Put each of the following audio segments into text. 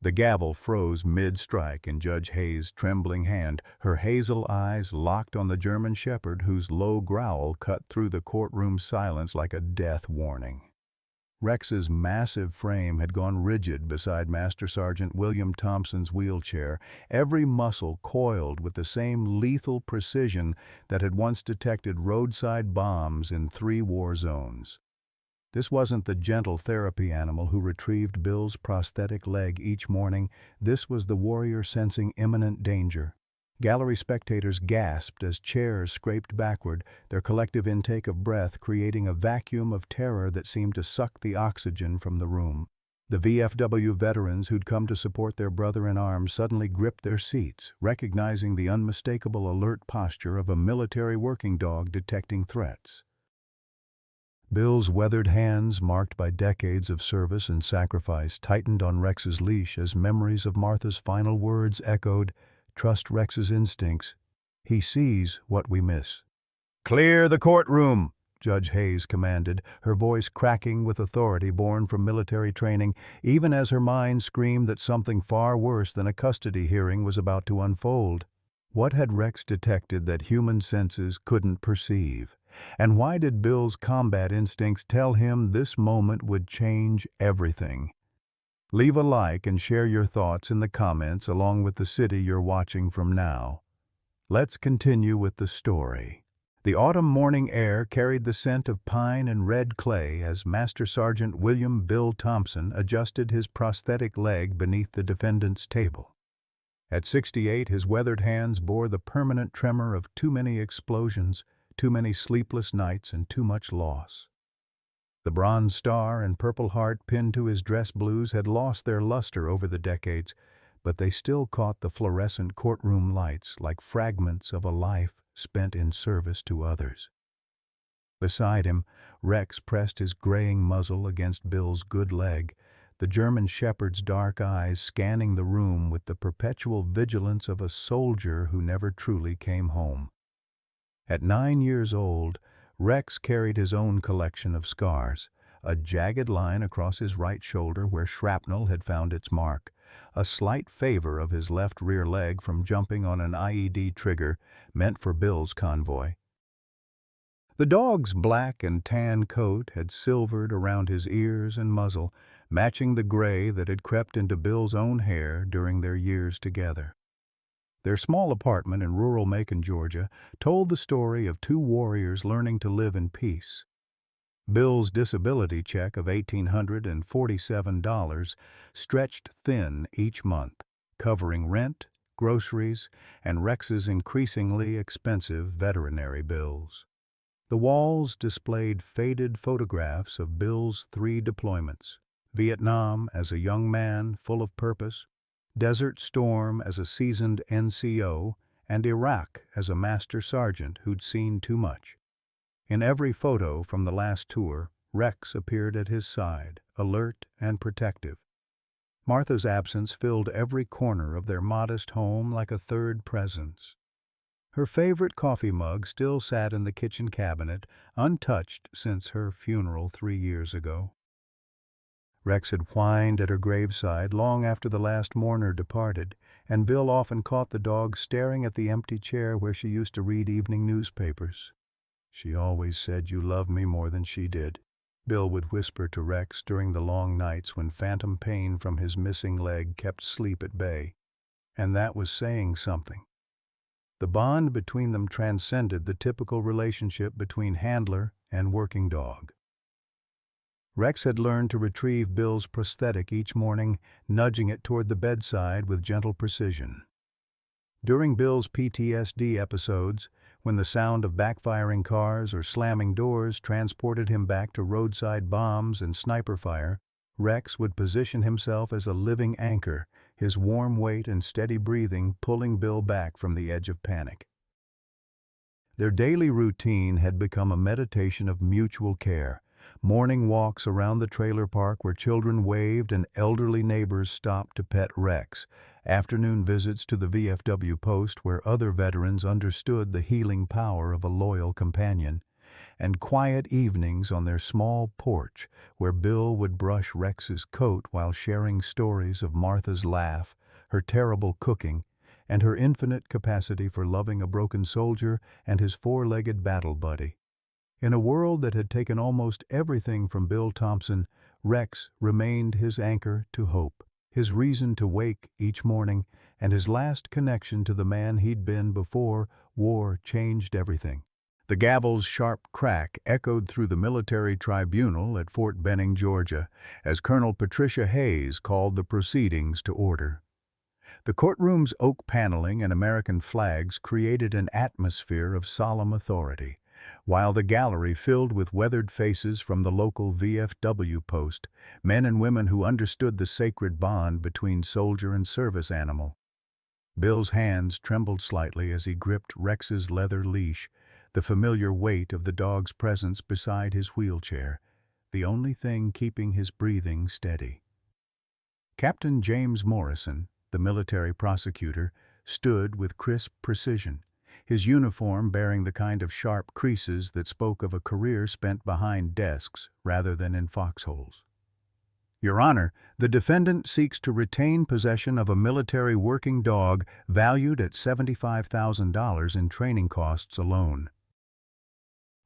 The gavel froze mid-strike in Judge Hayes' trembling hand, her hazel eyes locked on the German shepherd whose low growl cut through the courtroom silence like a death warning. Rex's massive frame had gone rigid beside Master Sergeant William Thompson's wheelchair, every muscle coiled with the same lethal precision that had once detected roadside bombs in 3 war zones. This wasn't the gentle therapy animal who retrieved Bill's prosthetic leg each morning. This was the warrior sensing imminent danger. Gallery spectators gasped as chairs scraped backward, their collective intake of breath creating a vacuum of terror that seemed to suck the oxygen from the room. The VFW veterans who'd come to support their brother-in-arms suddenly gripped their seats, recognizing the unmistakable alert posture of a military working dog detecting threats. Bill's weathered hands, marked by decades of service and sacrifice, tightened on Rex's leash as memories of Martha's final words echoed, "Trust Rex's instincts. He sees what we miss." "Clear the courtroom," Judge Hayes commanded, her voice cracking with authority born from military training, even as her mind screamed that something far worse than a custody hearing was about to unfold. What had Rex detected that human senses couldn't perceive? And why did Bill's combat instincts tell him this moment would change everything? Leave a like and share your thoughts in the comments along with the city you're watching from now. Let's continue with the story. The autumn morning air carried the scent of pine and red clay as Master Sergeant William Bill Thompson adjusted his prosthetic leg beneath the defendant's table. At 68, his weathered hands bore the permanent tremor of too many explosions, too many sleepless nights, and too much loss. The Bronze Star and Purple Heart pinned to his dress blues had lost their luster over the decades, but they still caught the fluorescent courtroom lights like fragments of a life spent in service to others. Beside him, Rex pressed his graying muzzle against Bill's good leg, the German shepherd's dark eyes scanning the room with the perpetual vigilance of a soldier who never truly came home. At 9 years old, Rex carried his own collection of scars, a jagged line across his right shoulder where shrapnel had found its mark, a slight favor of his left rear leg from jumping on an IED trigger meant for Bill's convoy. The dog's black and tan coat had silvered around his ears and muzzle, matching the gray that had crept into Bill's own hair during their years together. Their small apartment in rural Macon, Georgia, told the story of 2 warriors learning to live in peace. Bill's disability check of $1,847 stretched thin each month, covering rent, groceries, and Rex's increasingly expensive veterinary bills. The walls displayed faded photographs of Bill's 3 deployments: Vietnam as a young man full of purpose, Desert Storm as a seasoned NCO, and Iraq as a master sergeant who'd seen too much. In every photo from the last tour, Rex appeared at his side, alert and protective. Martha's absence filled every corner of their modest home like a third presence. Her favorite coffee mug still sat in the kitchen cabinet, untouched since her funeral 3 years ago. Rex had whined at her graveside long after the last mourner departed, and Bill often caught the dog staring at the empty chair where she used to read evening newspapers. "She always said you loved me more than she did," Bill would whisper to Rex during the long nights when phantom pain from his missing leg kept sleep at bay. And that was saying something. The bond between them transcended the typical relationship between handler and working dog. Rex had learned to retrieve Bill's prosthetic each morning, nudging it toward the bedside with gentle precision. During Bill's PTSD episodes, when the sound of backfiring cars or slamming doors transported him back to roadside bombs and sniper fire, Rex would position himself as a living anchor, his warm weight and steady breathing pulling Bill back from the edge of panic. Their daily routine had become a meditation of mutual care. Morning walks around the trailer park where children waved and elderly neighbors stopped to pet Rex, afternoon visits to the VFW post where other veterans understood the healing power of a loyal companion, and quiet evenings on their small porch where Bill would brush Rex's coat while sharing stories of Martha's laugh, her terrible cooking, and her infinite capacity for loving a broken soldier and his four-legged battle buddy. In a world that had taken almost everything from Bill Thompson, Rex remained his anchor to hope, his reason to wake each morning, and his last connection to the man he'd been before war changed everything. The gavel's sharp crack echoed through the military tribunal at Fort Benning, Georgia, as Colonel Patricia Hayes called the proceedings to order. The courtroom's oak paneling and American flags created an atmosphere of solemn authority, while the gallery filled with weathered faces from the local VFW post, men and women who understood the sacred bond between soldier and service animal. Bill's hands trembled slightly as he gripped Rex's leather leash, the familiar weight of the dog's presence beside his wheelchair, the only thing keeping his breathing steady. Captain James Morrison, the military prosecutor, stood with crisp precision, his uniform bearing the kind of sharp creases that spoke of a career spent behind desks rather than in foxholes. Your Honor, the defendant seeks to retain possession of a military working dog valued at $75,000 in training costs alone.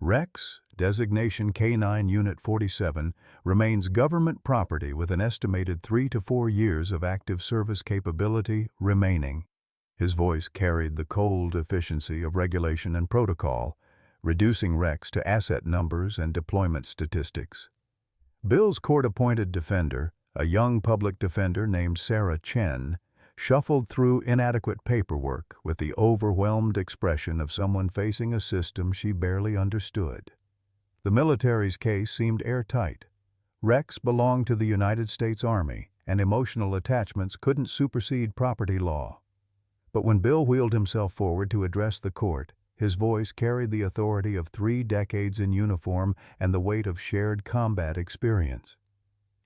Rex, designation K9 Unit 47, remains government property with an estimated 3 to 4 years of active service capability remaining. His voice carried the cold efficiency of regulation and protocol, reducing Rex to asset numbers and deployment statistics. Bill's court-appointed defender, a young public defender named Sarah Chen, shuffled through inadequate paperwork with the overwhelmed expression of someone facing a system she barely understood. The military's case seemed airtight. Rex belonged to the United States Army, and emotional attachments couldn't supersede property law. But when Bill wheeled himself forward to address the court, his voice carried the authority of 3 decades in uniform and the weight of shared combat experience.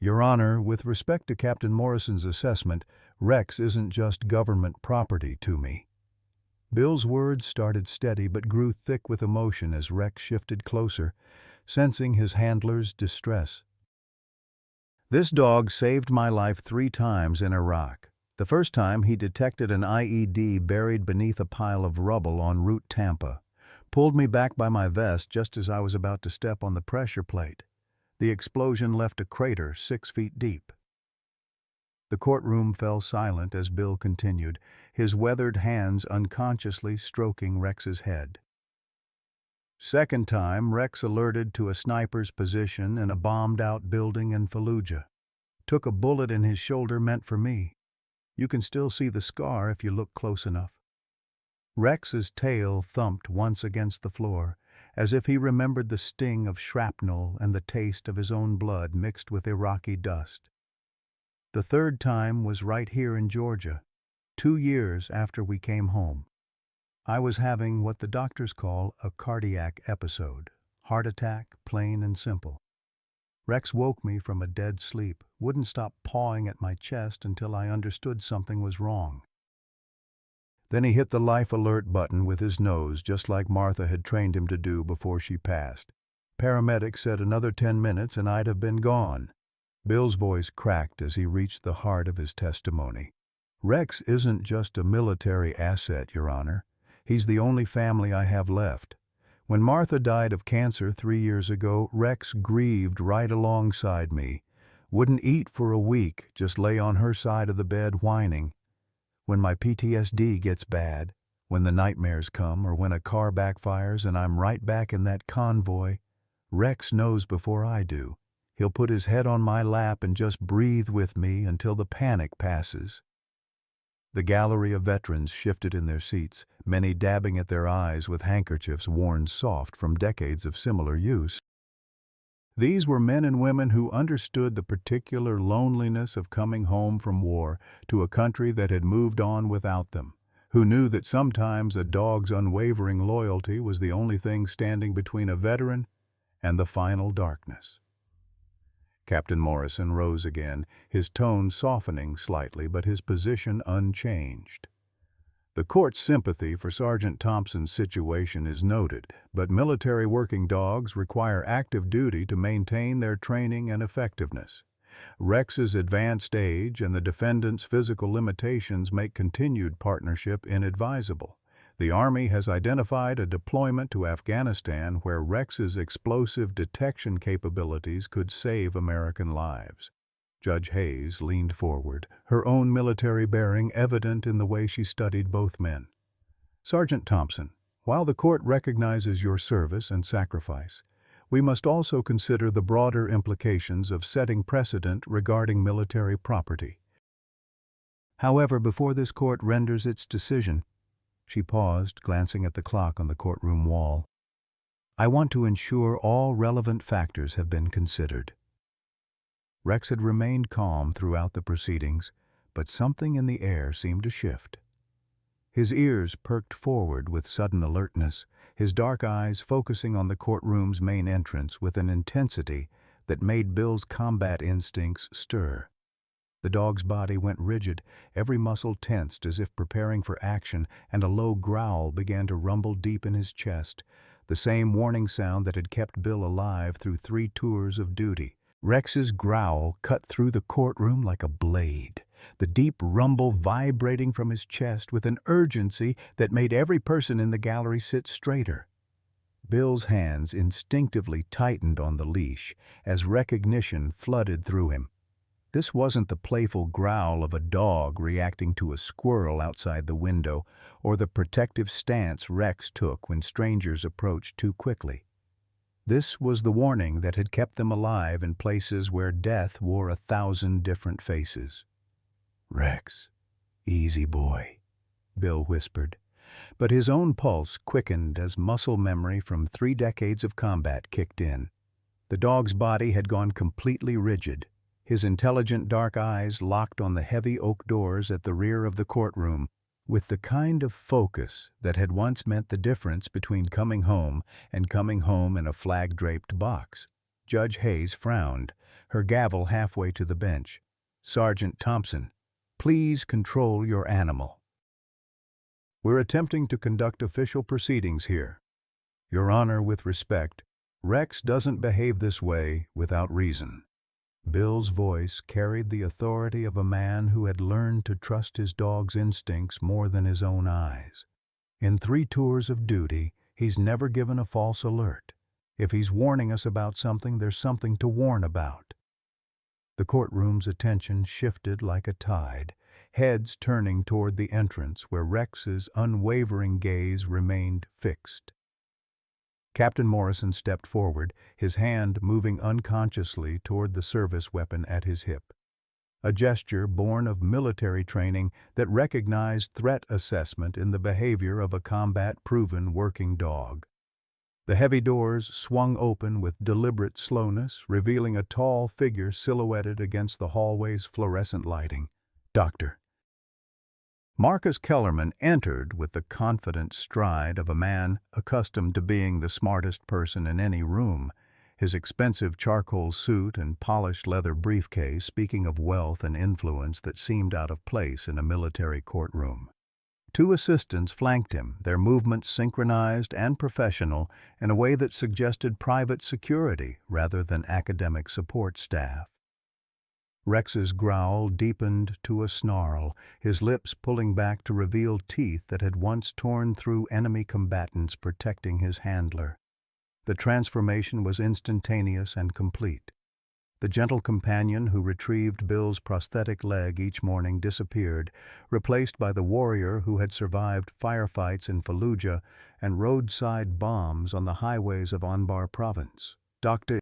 Your Honor, with respect to Captain Morrison's assessment, Rex isn't just government property to me. Bill's words started steady but grew thick with emotion as Rex shifted closer, sensing his handler's distress. This dog saved my life 3 times in Iraq. The first time he detected an IED buried beneath a pile of rubble en route Tampa, pulled me back by my vest just as I was about to step on the pressure plate. The explosion left a crater 6 feet deep. The courtroom fell silent as Bill continued, his weathered hands unconsciously stroking Rex's head. Second time, Rex alerted to a sniper's position in a bombed-out building in Fallujah. Took a bullet in his shoulder meant for me. You can still see the scar if you look close enough. Rex's tail thumped once against the floor, as if he remembered the sting of shrapnel and the taste of his own blood mixed with Iraqi dust. The third time was right here in Georgia, 2 years after we came home. I was having what the doctors call a cardiac episode, heart attack, plain and simple. Rex woke me from a dead sleep, wouldn't stop pawing at my chest until I understood something was wrong. Then he hit the life alert button with his nose, just like Martha had trained him to do before she passed. Paramedics said another 10 minutes and I'd have been gone. Bill's voice cracked as he reached the heart of his testimony. Rex isn't just a military asset, Your Honor. He's the only family I have left. When Martha died of cancer 3 years ago, Rex grieved right alongside me. Wouldn't eat for a week, just lay on her side of the bed whining. When my PTSD gets bad, when the nightmares come, or when a car backfires and I'm right back in that convoy, Rex knows before I do. He'll put his head on my lap and just breathe with me until the panic passes. The gallery of veterans shifted in their seats, many dabbing at their eyes with handkerchiefs worn soft from decades of similar use. These were men and women who understood the particular loneliness of coming home from war to a country that had moved on without them, who knew that sometimes a dog's unwavering loyalty was the only thing standing between a veteran and the final darkness. Captain Morrison rose again, his tone softening slightly but his position unchanged. The court's sympathy for Sergeant Thompson's situation is noted, but military working dogs require active duty to maintain their training and effectiveness. Rex's advanced age and the defendant's physical limitations make continued partnership inadvisable. The Army has identified a deployment to Afghanistan where Rex's explosive detection capabilities could save American lives. Judge Hayes leaned forward, her own military bearing evident in the way she studied both men. Sergeant Thompson, while the court recognizes your service and sacrifice, we must also consider the broader implications of setting precedent regarding military property. However, before this court renders its decision, she paused, glancing at the clock on the courtroom wall. I want to ensure all relevant factors have been considered. Rex had remained calm throughout the proceedings, but something in the air seemed to shift. His ears perked forward with sudden alertness, his dark eyes focusing on the courtroom's main entrance with an intensity that made Bill's combat instincts stir. The dog's body went rigid, every muscle tensed as if preparing for action, and a low growl began to rumble deep in his chest, the same warning sound that had kept Bill alive through 3 tours of duty. Rex's growl cut through the courtroom like a blade, the deep rumble vibrating from his chest with an urgency that made every person in the gallery sit straighter. Bill's hands instinctively tightened on the leash as recognition flooded through him. This wasn't the playful growl of a dog reacting to a squirrel outside the window or the protective stance Rex took when strangers approached too quickly. This was the warning that had kept them alive in places where death wore 1,000 different faces. "Rex, easy boy," Bill whispered, but his own pulse quickened as muscle memory from 3 decades of combat kicked in. The dog's body had gone completely rigid, his intelligent dark eyes locked on the heavy oak doors at the rear of the courtroom, with the kind of focus that had once meant the difference between coming home and coming home in a flag-draped box. Judge Hayes frowned, her gavel halfway to the bench. "Sergeant Thompson, please control your animal. We're attempting to conduct official proceedings here. Your Honor, with respect, Rex doesn't behave this way without reason." Bill's voice carried the authority of a man who had learned to trust his dog's instincts more than his own eyes. In 3 tours of duty, he's never given a false alert. If he's warning us about something, there's something to warn about. The courtroom's attention shifted like a tide, heads turning toward the entrance where Rex's unwavering gaze remained fixed. Captain Morrison stepped forward, his hand moving unconsciously toward the service weapon at his hip. A gesture born of military training that recognized threat assessment in the behavior of a combat-proven working dog. The heavy doors swung open with deliberate slowness, revealing a tall figure silhouetted against the hallway's fluorescent lighting. "Doctor." Marcus Kellerman entered with the confident stride of a man accustomed to being the smartest person in any room, his expensive charcoal suit and polished leather briefcase speaking of wealth and influence that seemed out of place in a military courtroom. 2 assistants flanked him, their movements synchronized and professional in a way that suggested private security rather than academic support staff. Rex's growl deepened to a snarl, his lips pulling back to reveal teeth that had once torn through enemy combatants protecting his handler. The transformation was instantaneous and complete. The gentle companion who retrieved Bill's prosthetic leg each morning disappeared, replaced by the warrior who had survived firefights in Fallujah and roadside bombs on the highways of Anbar province. Dr.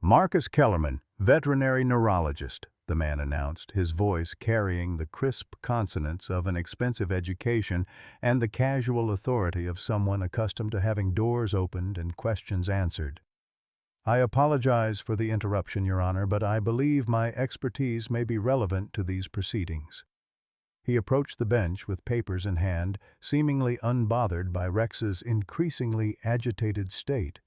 Marcus Kellerman, veterinary neurologist, the man announced, his voice carrying the crisp consonants of an expensive education and the casual authority of someone accustomed to having doors opened and questions answered. "I apologize for the interruption, Your Honor, but I believe my expertise may be relevant to these proceedings." He approached the bench with papers in hand, seemingly unbothered by Rex's increasingly agitated state.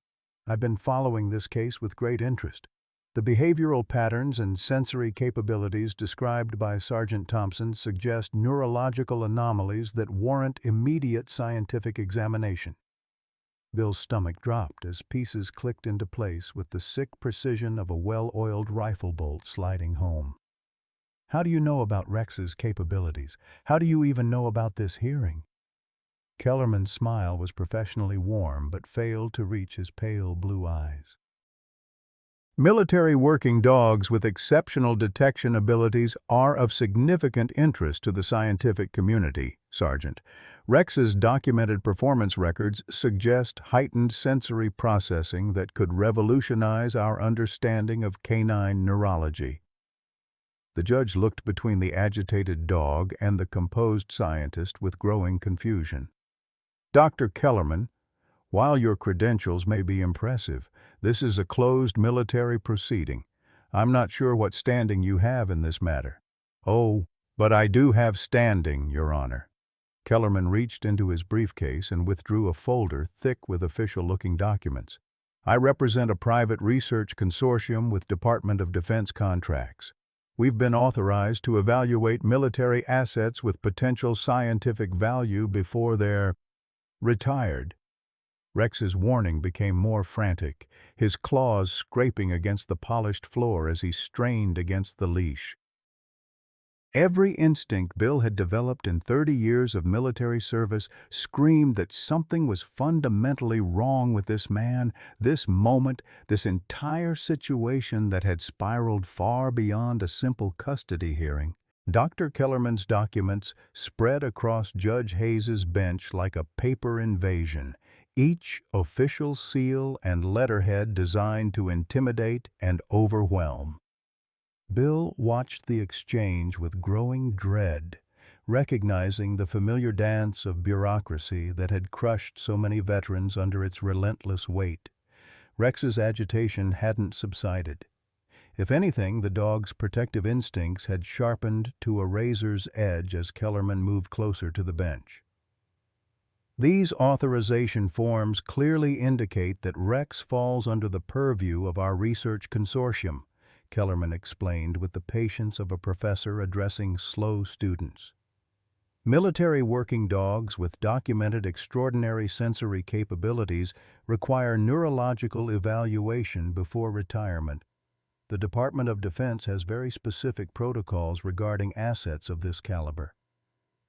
"I've been following this case with great interest. The behavioral patterns and sensory capabilities described by Sergeant Thompson suggest neurological anomalies that warrant immediate scientific examination. Bill's stomach dropped as pieces clicked into place with the sick precision of a well-oiled rifle bolt sliding home. How do you know about Rex's capabilities? How do you even know about this hearing? Kellerman's smile was professionally warm but failed to reach his pale blue eyes. Military working dogs with exceptional detection abilities are of significant interest to the scientific community, Sergeant. Rex's documented performance records suggest heightened sensory processing that could revolutionize our understanding of canine neurology. The judge looked between the agitated dog and the composed scientist with growing confusion. Dr. Kellerman, while your credentials may be impressive, this is a closed military proceeding. I'm not sure what standing you have in this matter. Oh, but I do have standing, Your Honor. Kellerman reached into his briefcase and withdrew a folder thick with official-looking documents. I represent a private research consortium with Department of Defense contracts. We've been authorized to evaluate military assets with potential scientific value before they're retired. Rex's warning became more frantic, his claws scraping against the polished floor as he strained against the leash. Every instinct Bill had developed in 30 years of military service screamed that something was fundamentally wrong with this man, this moment, this entire situation that had spiraled far beyond a simple custody hearing. Dr. Kellerman's documents spread across Judge Hayes's bench like a paper invasion, each official seal and letterhead designed to intimidate and overwhelm. Bill watched the exchange with growing dread, recognizing the familiar dance of bureaucracy that had crushed so many veterans under its relentless weight. Rex's agitation hadn't subsided. If anything, the dog's protective instincts had sharpened to a razor's edge as Kellerman moved closer to the bench. These authorization forms clearly indicate that Rex falls under the purview of our research consortium, Kellerman explained with the patience of a professor addressing slow students. Military working dogs with documented extraordinary sensory capabilities require neurological evaluation before retirement. The Department of Defense has very specific protocols regarding assets of this caliber.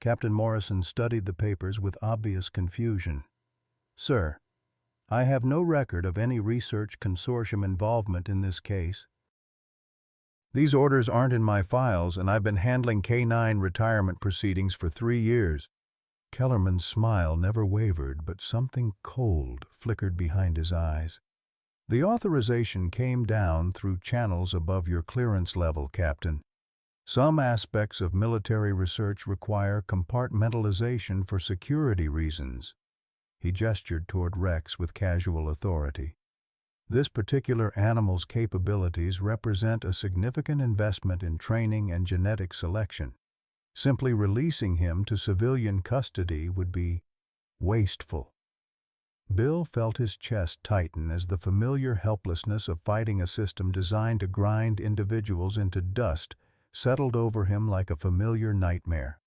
Captain Morrison studied the papers with obvious confusion. Sir, I have no record of any research consortium involvement in this case. These orders aren't in my files, and I've been handling K-9 retirement proceedings for 3 years. Kellerman's smile never wavered, but something cold flickered behind his eyes. The authorization came down through channels above your clearance level, Captain. Some aspects of military research require compartmentalization for security reasons. He gestured toward Rex with casual authority. This particular animal's capabilities represent a significant investment in training and genetic selection. Simply releasing him to civilian custody would be wasteful. Bill felt his chest tighten as the familiar helplessness of fighting a system designed to grind individuals into dust settled over him like a familiar nightmare.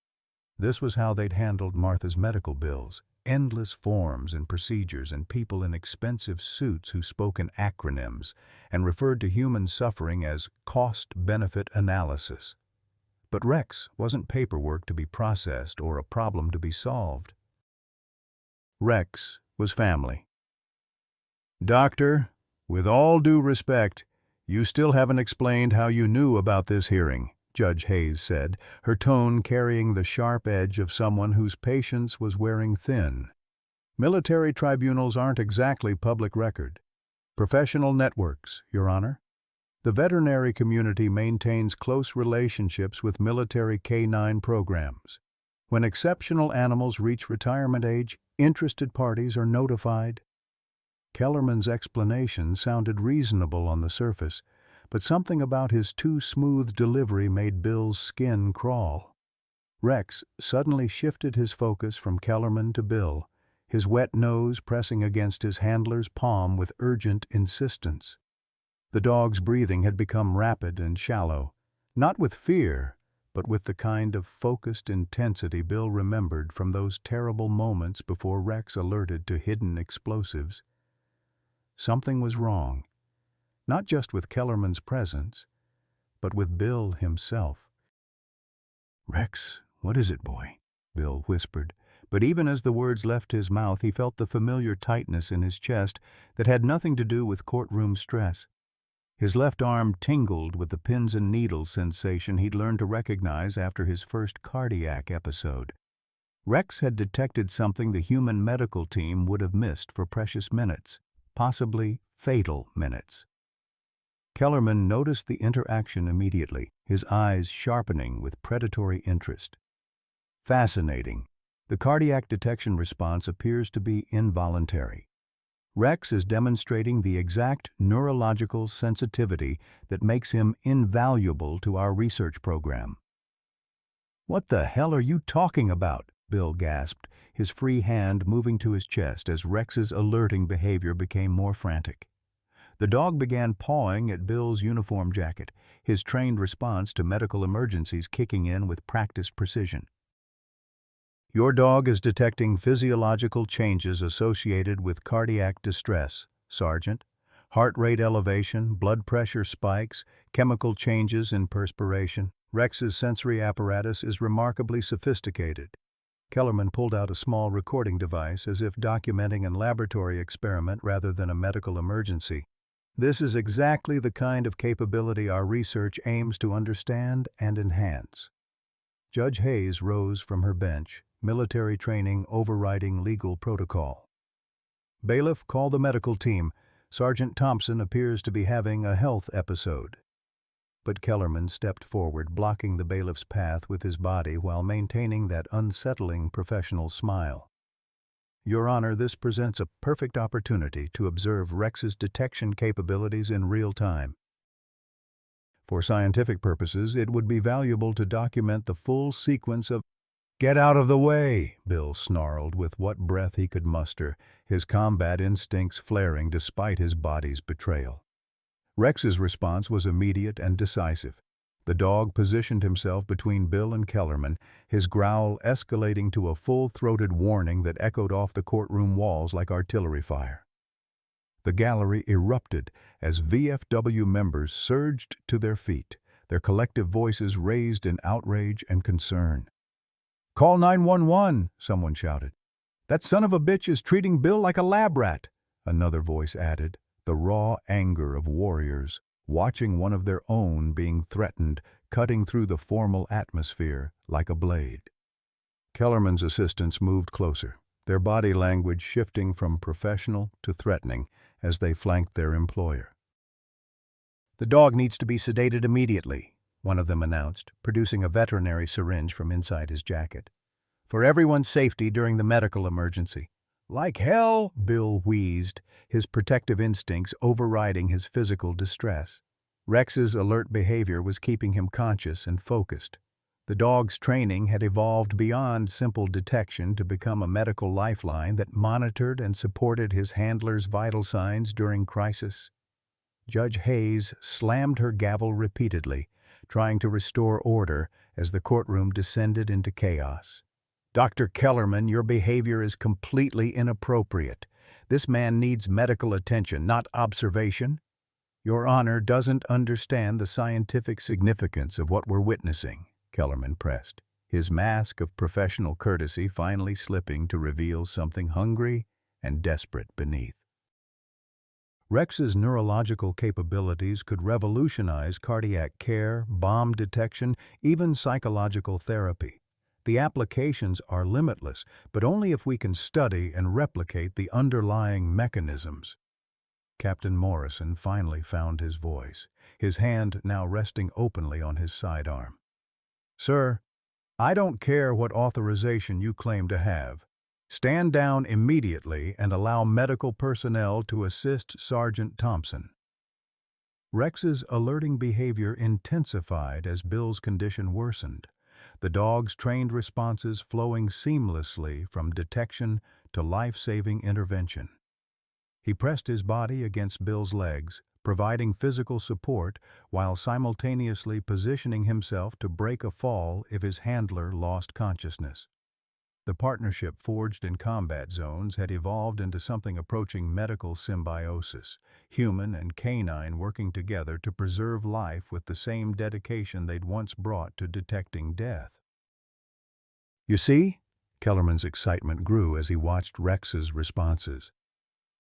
This was how they'd handled Martha's medical bills, endless forms and procedures and people in expensive suits who spoke in acronyms and referred to human suffering as cost-benefit analysis. But Rex wasn't paperwork to be processed or a problem to be solved. Rex was family. Doctor, with all due respect, you still haven't explained how you knew about this hearing, Judge Hayes said, her tone carrying the sharp edge of someone whose patience was wearing thin. Military tribunals aren't exactly public record. Professional networks, Your Honor. The veterinary community maintains close relationships with military K-9 programs. When exceptional animals reach retirement age, interested parties are notified. Kellerman's explanation sounded reasonable on the surface, but something about his too smooth delivery made Bill's skin crawl. Rex suddenly shifted his focus from Kellerman to Bill, his wet nose pressing against his handler's palm with urgent insistence. The dog's breathing had become rapid and shallow, not with fear, but with the kind of focused intensity Bill remembered from those terrible moments before Rex alerted to hidden explosives. Something was wrong, not just with Kellerman's presence, but with Bill himself. "Rex, what is it, boy?" Bill whispered, but even as the words left his mouth, he felt the familiar tightness in his chest that had nothing to do with courtroom stress. His left arm tingled with the pins and needles sensation he'd learned to recognize after his first cardiac episode. Rex had detected something the human medical team would have missed for precious minutes, possibly fatal minutes. Kellerman noticed the interaction immediately, his eyes sharpening with predatory interest. "Fascinating. The cardiac detection response appears to be involuntary. Rex is demonstrating the exact neurological sensitivity that makes him invaluable to our research program." "What the hell are you talking about?" Bill gasped, his free hand moving to his chest as Rex's alerting behavior became more frantic. The dog began pawing at Bill's uniform jacket, his trained response to medical emergencies kicking in with practiced precision. "Your dog is detecting physiological changes associated with cardiac distress, Sergeant. Heart rate elevation, blood pressure spikes, chemical changes in perspiration. Rex's sensory apparatus is remarkably sophisticated." Kellerman pulled out a small recording device as if documenting a laboratory experiment rather than a medical emergency. "This is exactly the kind of capability our research aims to understand and enhance." Judge Hayes rose from her bench, military training overriding legal protocol. "Bailiff, call the medical team. Sergeant Thompson appears to be having a health episode." But Kellerman stepped forward, blocking the bailiff's path with his body while maintaining that unsettling professional smile. "Your Honor, this presents a perfect opportunity to observe Rex's detection capabilities in real time. For scientific purposes, it would be valuable to document the full sequence of—" "Get out of the way!" Bill snarled with what breath he could muster, his combat instincts flaring despite his body's betrayal. Rex's response was immediate and decisive. The dog positioned himself between Bill and Kellerman, his growl escalating to a full-throated warning that echoed off the courtroom walls like artillery fire. The gallery erupted as VFW members surged to their feet, their collective voices raised in outrage and concern. "Call 911, someone shouted. "That son of a bitch is treating Bill like a lab rat," another voice added, the raw anger of warriors, watching one of their own being threatened, cutting through the formal atmosphere like a blade. Kellerman's assistants moved closer, their body language shifting from professional to threatening as they flanked their employer. "The dog needs to be sedated immediately," one of them announced, producing a veterinary syringe from inside his jacket. "For everyone's safety during the medical emergency." "Like hell," Bill wheezed, his protective instincts overriding his physical distress. Rex's alert behavior was keeping him conscious and focused. The dog's training had evolved beyond simple detection to become a medical lifeline that monitored and supported his handler's vital signs during crisis. Judge Hayes slammed her gavel repeatedly, trying to restore order as the courtroom descended into chaos. "Dr. Kellerman, your behavior is completely inappropriate. This man needs medical attention, not observation. Your Honor doesn't understand the scientific significance of what we're witnessing," Kellerman pressed, his mask of professional courtesy finally slipping to reveal something hungry and desperate beneath. Rex's neurological capabilities could revolutionize cardiac care, bomb detection, even psychological therapy. The applications are limitless, but only if we can study and replicate the underlying mechanisms. Captain Morrison finally found his voice, his hand now resting openly on his sidearm. "Sir, I don't care what authorization you claim to have. Stand down immediately and allow medical personnel to assist Sergeant Thompson." Rex's alerting behavior intensified as Bill's condition worsened, the dog's trained responses flowing seamlessly from detection to life-saving intervention. He pressed his body against Bill's legs, providing physical support while simultaneously positioning himself to break a fall if his handler lost consciousness. The partnership forged in combat zones had evolved into something approaching medical symbiosis, human and canine working together to preserve life with the same dedication they'd once brought to detecting death. "You see?" Kellerman's excitement grew as he watched Rex's responses.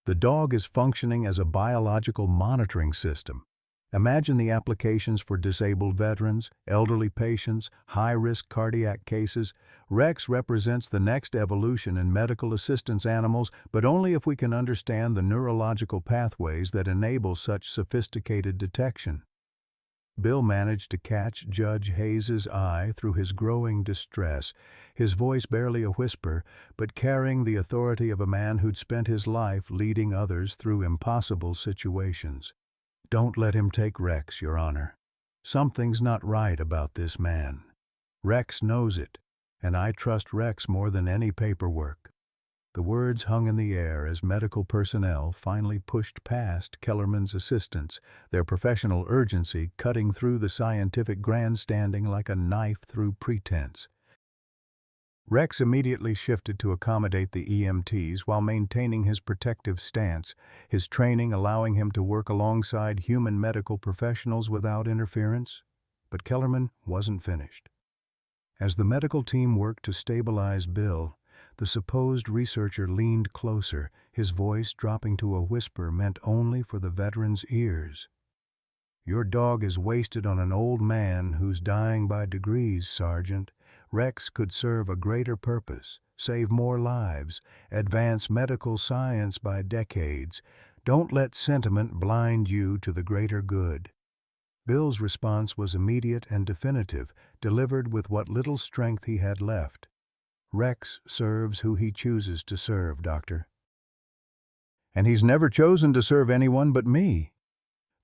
"The dog is functioning as a biological monitoring system. Imagine the applications for disabled veterans, elderly patients, high-risk cardiac cases. Rex represents the next evolution in medical assistance animals, but only if we can understand the neurological pathways that enable such sophisticated detection." Bill managed to catch Judge Hayes's eye through his growing distress, his voice barely a whisper, but carrying the authority of a man who'd spent his life leading others through impossible situations. "Don't let him take Rex, Your Honor. Something's not right about this man. Rex knows it, and I trust Rex more than any paperwork." The words hung in the air as medical personnel finally pushed past Kellerman's assistants, their professional urgency cutting through the scientific grandstanding like a knife through pretense. Rex immediately shifted to accommodate the EMTs while maintaining his protective stance, his training allowing him to work alongside human medical professionals without interference. But Kellerman wasn't finished. As the medical team worked to stabilize Bill, the supposed researcher leaned closer, his voice dropping to a whisper meant only for the veteran's ears. "Your dog is wasted on an old man who's dying by degrees, Sergeant. Rex could serve a greater purpose, save more lives, advance medical science by decades. Don't let sentiment blind you to the greater good." Bill's response was immediate and definitive, delivered with what little strength he had left. "Rex serves who he chooses to serve, Doctor. And he's never chosen to serve anyone but me."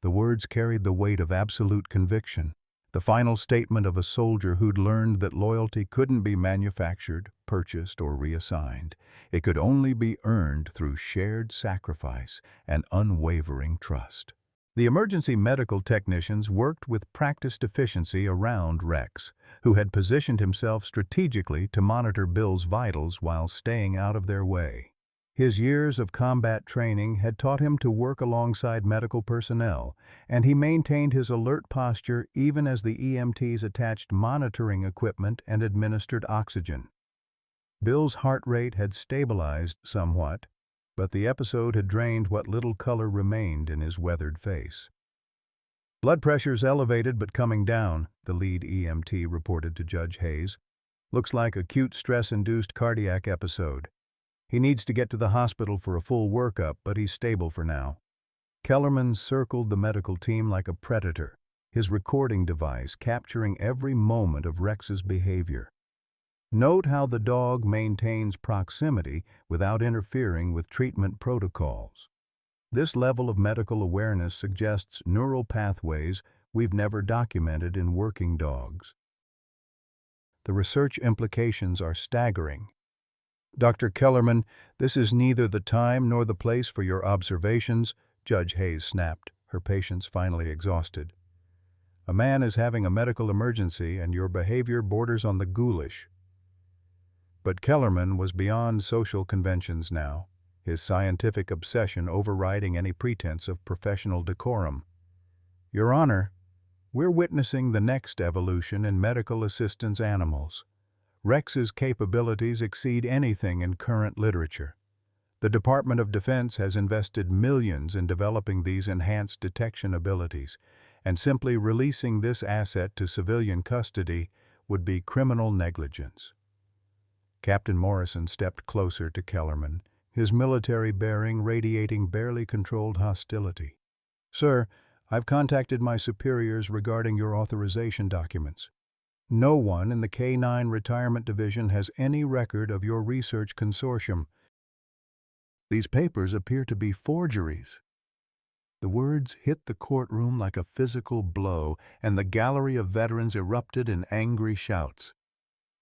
The words carried the weight of absolute conviction, the final statement of a soldier who'd learned that loyalty couldn't be manufactured, purchased, or reassigned. It could only be earned through shared sacrifice and unwavering trust. The emergency medical technicians worked with practiced efficiency around Rex, who had positioned himself strategically to monitor Bill's vitals while staying out of their way. His years of combat training had taught him to work alongside medical personnel, and he maintained his alert posture even as the EMTs attached monitoring equipment and administered oxygen. Bill's heart rate had stabilized somewhat, but the episode had drained what little color remained in his weathered face. "Blood pressure's elevated but coming down," the lead EMT reported to Judge Hayes. "Looks like acute stress-induced cardiac episode. He needs to get to the hospital for a full workup, but he's stable for now." Kellerman circled the medical team like a predator, his recording device capturing every moment of Rex's behavior. "Note how the dog maintains proximity without interfering with treatment protocols. This level of medical awareness suggests neural pathways we've never documented in working dogs. The research implications are staggering. Dr. Kellerman, this is neither the time nor the place for your observations," Judge Hayes snapped, her patience finally exhausted. "A man is having a medical emergency and your behavior borders on the ghoulish." But Kellerman was beyond social conventions now, his scientific obsession overriding any pretense of professional decorum. "Your Honor, we're witnessing the next evolution in medical assistance animals. Rex's capabilities exceed anything in current literature. The Department of Defense has invested millions in developing these enhanced detection abilities, and simply releasing this asset to civilian custody would be criminal negligence." Captain Morrison stepped closer to Kellerman, his military bearing radiating barely controlled hostility. "Sir, I've contacted my superiors regarding your authorization documents. No one in the K-9 Retirement Division has any record of your research consortium. These papers appear to be forgeries." The words hit the courtroom like a physical blow, and the gallery of veterans erupted in angry shouts.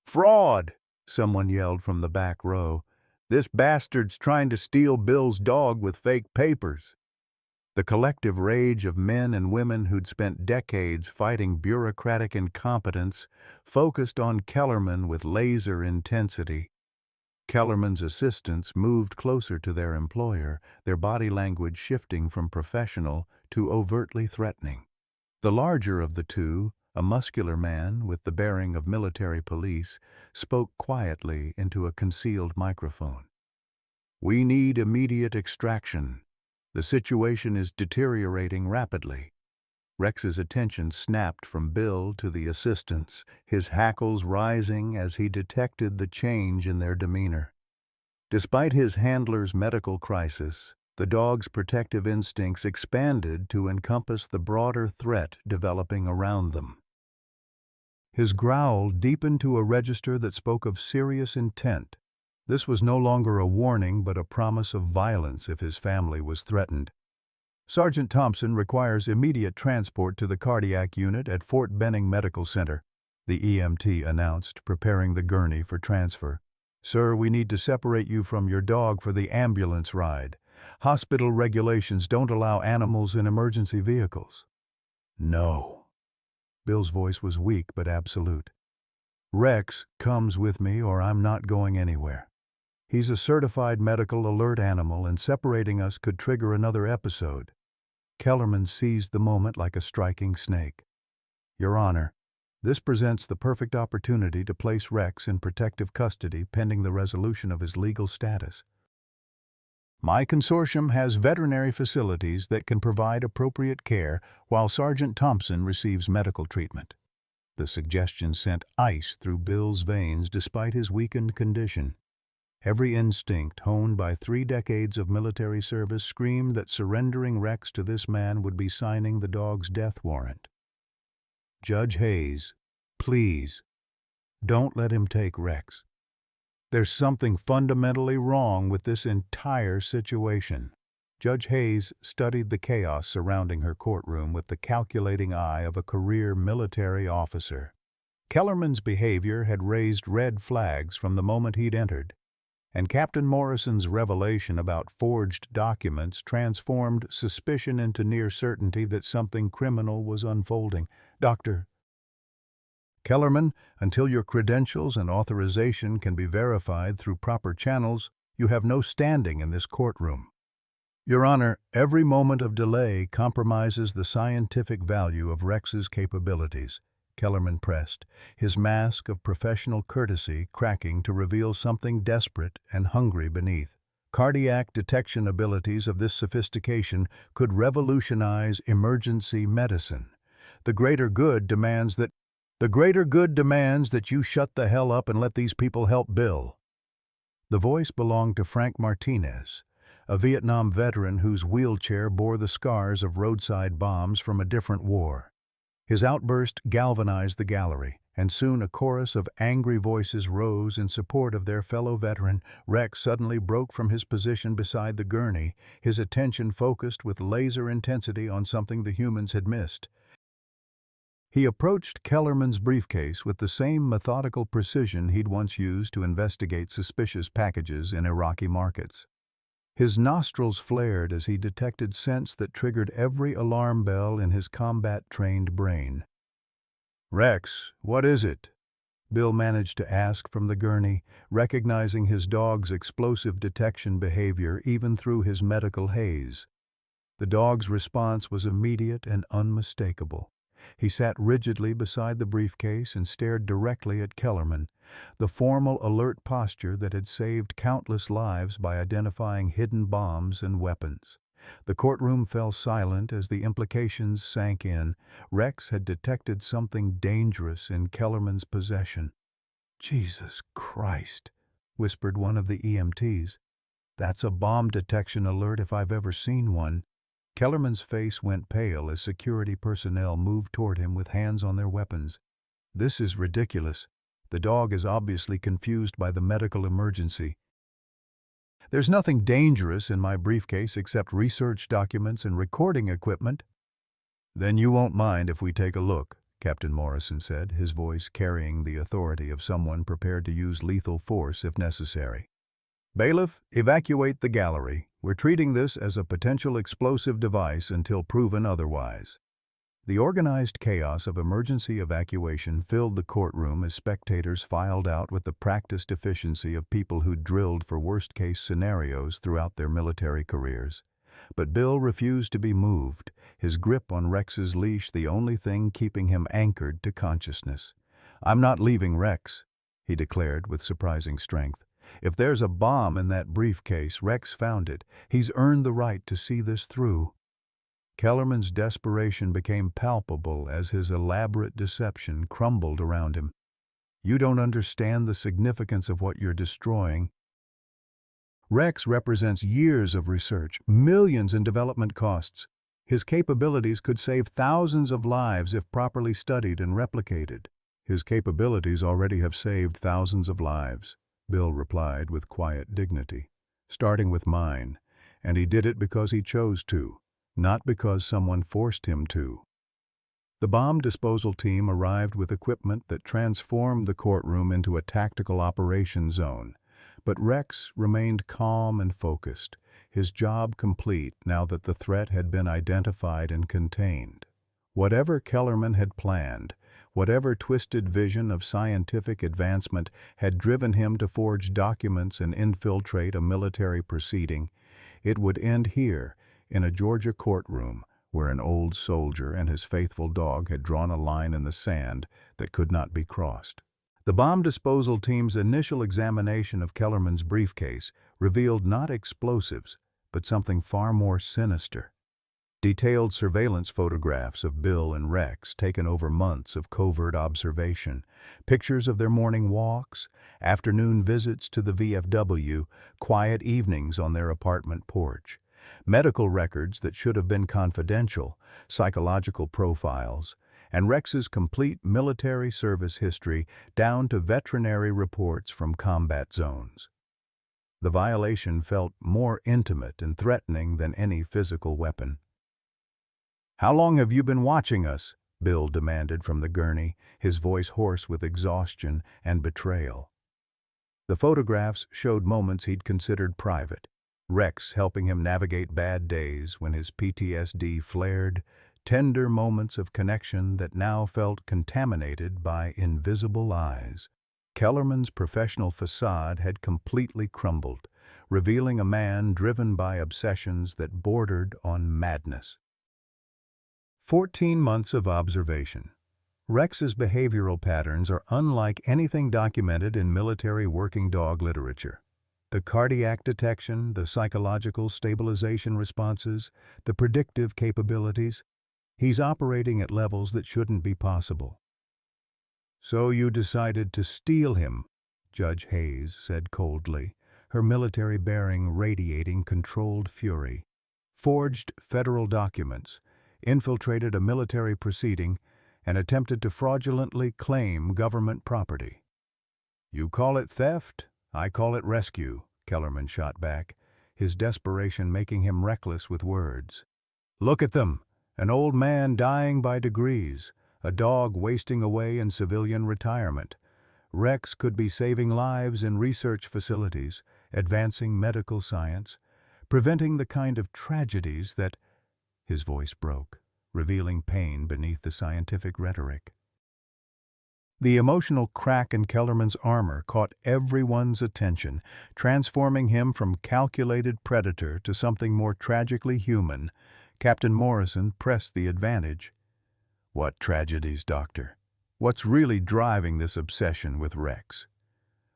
"Fraud!" someone yelled from the back row. "This bastard's trying to steal Bill's dog with fake papers." The collective rage of men and women who'd spent decades fighting bureaucratic incompetence focused on Kellerman with laser intensity. Kellerman's assistants moved closer to their employer, their body language shifting from professional to overtly threatening. The larger of the two, a muscular man with the bearing of military police, spoke quietly into a concealed microphone. "We need immediate extraction. The situation is deteriorating rapidly." Rex's attention snapped from Bill to the assistants, his hackles rising as he detected the change in their demeanor. Despite his handler's medical crisis, the dog's protective instincts expanded to encompass the broader threat developing around them. His growl deepened to a register that spoke of serious intent. This was no longer a warning but a promise of violence if his family was threatened. "Sergeant Thompson requires immediate transport to the cardiac unit at Fort Benning Medical Center," the EMT announced, preparing the gurney for transfer. "Sir, we need to separate you from your dog for the ambulance ride. Hospital regulations don't allow animals in emergency vehicles." "No." Bill's voice was weak but absolute. "Rex comes with me or I'm not going anywhere. He's a certified medical alert animal and separating us could trigger another episode." Kellerman seized the moment like a striking snake. "Your Honor, this presents the perfect opportunity to place Rex in protective custody pending the resolution of his legal status. My consortium has veterinary facilities that can provide appropriate care while Sergeant Thompson receives medical treatment." The suggestion sent ice through Bill's veins despite his weakened condition. Every instinct, honed by 3 decades of military service, screamed that surrendering Rex to this man would be signing the dog's death warrant. "Judge Hayes, please, don't let him take Rex. There's something fundamentally wrong with this entire situation." Judge Hayes studied the chaos surrounding her courtroom with the calculating eye of a career military officer. Kellerman's behavior had raised red flags from the moment he'd entered, and Captain Morrison's revelation about forged documents transformed suspicion into near certainty that something criminal was unfolding. "Dr. Kellerman, until your credentials and authorization can be verified through proper channels, you have no standing in this courtroom." "Your Honor, every moment of delay compromises the scientific value of Rex's capabilities," Kellerman pressed, his mask of professional courtesy cracking to reveal something desperate and hungry beneath. "Cardiac detection abilities of this sophistication could revolutionize emergency medicine. The greater good demands that you shut the hell up and let these people help Bill." The voice belonged to Frank Martinez, a Vietnam veteran whose wheelchair bore the scars of roadside bombs from a different war. His outburst galvanized the gallery, and soon a chorus of angry voices rose in support of their fellow veteran. Rex suddenly broke from his position beside the gurney, his attention focused with laser intensity on something the humans had missed. He approached Kellerman's briefcase with the same methodical precision he'd once used to investigate suspicious packages in Iraqi markets. His nostrils flared as he detected scents that triggered every alarm bell in his combat-trained brain. "Rex, what is it?" Bill managed to ask from the gurney, recognizing his dog's explosive detection behavior even through his medical haze. The dog's response was immediate and unmistakable. He sat rigidly beside the briefcase and stared directly at Kellerman, the formal, alert posture that had saved countless lives by identifying hidden bombs and weapons. The courtroom fell silent as the implications sank in. Rex had detected something dangerous in Kellerman's possession. "Jesus Christ," whispered one of the EMTs. "That's a bomb detection alert if I've ever seen one." Kellerman's face went pale as security personnel moved toward him with hands on their weapons. "This is ridiculous. The dog is obviously confused by the medical emergency." "There's nothing dangerous in my briefcase except research documents and recording equipment." "Then you won't mind if we take a look," Captain Morrison said, his voice carrying the authority of someone prepared to use lethal force if necessary. "Bailiff, evacuate the gallery," We're treating this as a potential explosive device until proven otherwise." The organized chaos of emergency evacuation filled the courtroom as spectators filed out with the practiced efficiency of people who drilled for worst-case scenarios throughout their military careers. But Bill refused to be moved, his grip on Rex's leash the only thing keeping him anchored to consciousness. "I'm not leaving Rex," he declared with surprising strength. "If there's a bomb in that briefcase, Rex found it. He's earned the right to see this through." Kellerman's desperation became palpable as his elaborate deception crumbled around him. "You don't understand the significance of what you're destroying. Rex represents years of research, millions in development costs. His capabilities could save thousands of lives if properly studied and replicated." "His capabilities already have saved thousands of lives," Bill replied with quiet dignity, "starting with mine, and he did it because he chose to, not because someone forced him to." The bomb disposal team arrived with equipment that transformed the courtroom into a tactical operation zone. But Rex remained calm and focused, his job complete now that the threat had been identified and contained. Whatever Kellerman had planned, whatever twisted vision of scientific advancement had driven him to forge documents and infiltrate a military proceeding, it would end here, in a Georgia courtroom, where an old soldier and his faithful dog had drawn a line in the sand that could not be crossed. The bomb disposal team's initial examination of Kellerman's briefcase revealed not explosives, but something far more sinister. Detailed surveillance photographs of Bill and Rex taken over months of covert observation, pictures of their morning walks, afternoon visits to the VFW, quiet evenings on their apartment porch, medical records that should have been confidential, psychological profiles, and Rex's complete military service history down to veterinary reports from combat zones. The violation felt more intimate and threatening than any physical weapon. "How long have you been watching us?" Bill demanded from the gurney, his voice hoarse with exhaustion and betrayal. The photographs showed moments he'd considered private, Rex helping him navigate bad days when his PTSD flared, tender moments of connection that now felt contaminated by invisible eyes. Kellerman's professional facade had completely crumbled, revealing a man driven by obsessions that bordered on madness. 14 months of observation. Rex's behavioral patterns are unlike anything documented in military working dog literature. The cardiac detection, the psychological stabilization responses, the predictive capabilities. He's operating at levels that shouldn't be possible. "So you decided to steal him," Judge Hayes said coldly, her military bearing radiating controlled fury. "Forged federal documents, infiltrated a military proceeding, and attempted to fraudulently claim government property." "You call it theft, I call it rescue," Kellerman shot back, his desperation making him reckless with words. "Look at them. An old man dying by degrees, a dog wasting away in civilian retirement. Rex could be saving lives in research facilities, advancing medical science, preventing the kind of tragedies that—" His voice broke, revealing pain beneath the scientific rhetoric. The emotional crack in Kellerman's armor caught everyone's attention, transforming him from calculated predator to something more tragically human. Captain Morrison pressed the advantage. "What tragedies, Doctor? What's really driving this obsession with Rex?"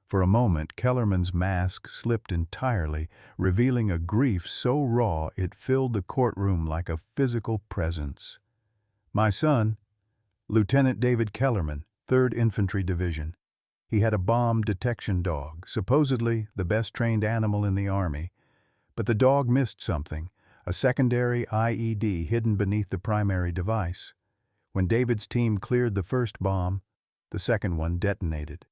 For a moment, Kellerman's mask slipped entirely, revealing a grief so raw it filled the courtroom like a physical presence. "My son, Lieutenant David Kellerman, 3rd Infantry Division. He had a bomb detection dog, supposedly the best trained animal in the Army. But the dog missed something, a secondary IED hidden beneath the primary device. When David's team cleared the first bomb, the second one detonated."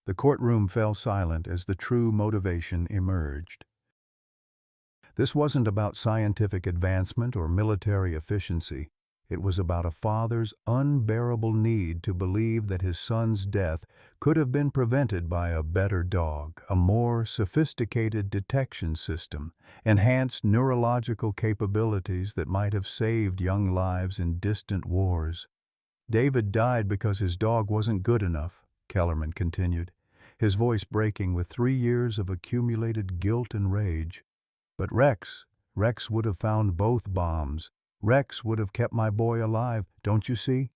The courtroom fell silent as the true motivation emerged. This wasn't about scientific advancement or military efficiency. It was about a father's unbearable need to believe that his son's death could have been prevented by a better dog, a more sophisticated detection system, enhanced neurological capabilities that might have saved young lives in distant wars. David died because his dog wasn't good enough, Kellerman continued, his voice breaking with 3 years of accumulated guilt and rage. But Rex would have found both bombs. Rex would have kept my boy alive, don't you see?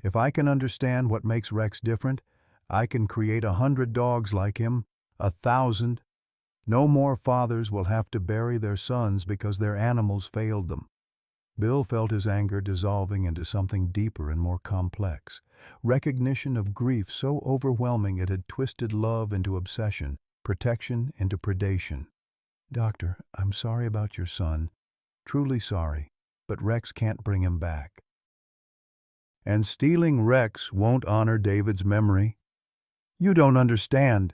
If I can understand what makes Rex different, I can create 100 dogs like him, 1,000. No more fathers will have to bury their sons because their animals failed them. Bill felt his anger dissolving into something deeper and more complex. Recognition of grief so overwhelming it had twisted love into obsession, protection into predation. "Doctor, I'm sorry about your son. Truly sorry. But Rex can't bring him back." "And stealing Rex won't honor David's memory?" "You don't understand."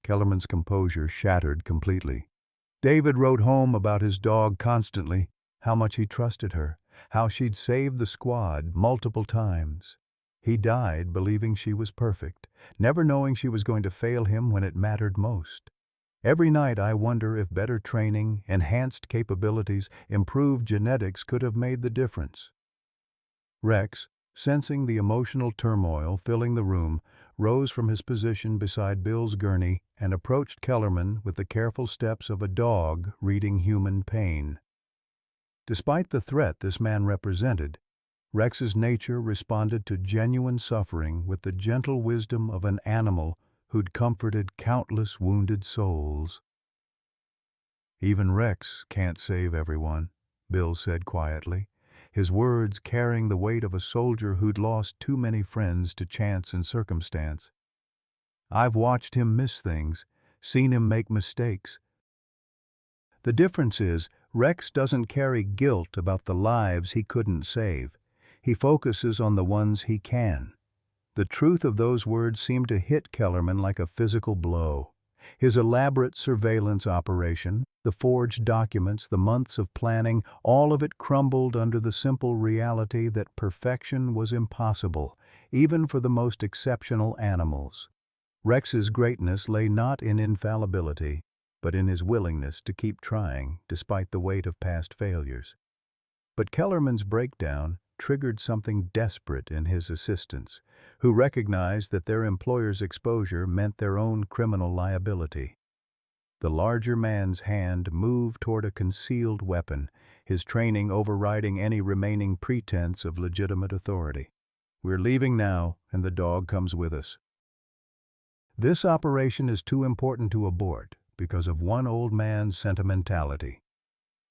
Kellerman's composure shattered completely. "David wrote home about his dog constantly, how much he trusted her, how she'd saved the squad multiple times. He died believing she was perfect, never knowing she was going to fail him when it mattered most. Every night I wonder if better training, enhanced capabilities, improved genetics could have made the difference." Rex, sensing the emotional turmoil filling the room, rose from his position beside Bill's gurney and approached Kellerman with the careful steps of a dog reading human pain. Despite the threat this man represented, Rex's nature responded to genuine suffering with the gentle wisdom of an animal who'd comforted countless wounded souls. "Even Rex can't save everyone," Bill said quietly, his words carrying the weight of a soldier who'd lost too many friends to chance and circumstance. "I've watched him miss things, seen him make mistakes. The difference is, Rex doesn't carry guilt about the lives he couldn't save. He focuses on the ones he can." The truth of those words seemed to hit Kellerman like a physical blow. His elaborate surveillance operation, the forged documents, the months of planning, all of it crumbled under the simple reality that perfection was impossible, even for the most exceptional animals. Rex's greatness lay not in infallibility, but in his willingness to keep trying despite the weight of past failures. But Kellerman's breakdown triggered something desperate in his assistants, who recognized that their employer's exposure meant their own criminal liability. The larger man's hand moved toward a concealed weapon, his training overriding any remaining pretense of legitimate authority. "We're leaving now, and the dog comes with us. This operation is too important to abort because of one old man's sentimentality."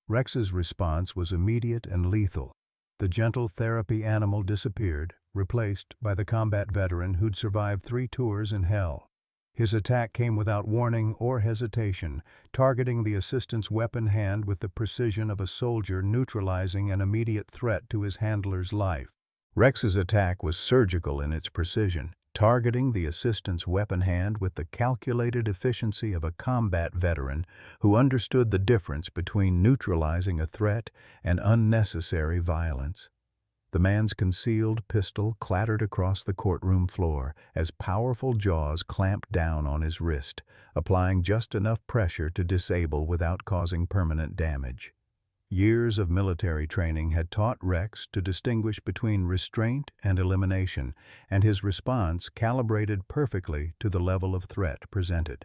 Rex's response was immediate and lethal. The gentle therapy animal disappeared, replaced by the combat veteran who'd survived 3 tours in hell. His attack came without warning or hesitation, targeting the assistant's weapon hand with the precision of a soldier neutralizing an immediate threat to his handler's life. Rex's attack was surgical in its precision, targeting the assistant's weapon hand with the calculated efficiency of a combat veteran who understood the difference between neutralizing a threat and unnecessary violence. The man's concealed pistol clattered across the courtroom floor as powerful jaws clamped down on his wrist, applying just enough pressure to disable without causing permanent damage. Years of military training had taught Rex to distinguish between restraint and elimination, and his response calibrated perfectly to the level of threat presented.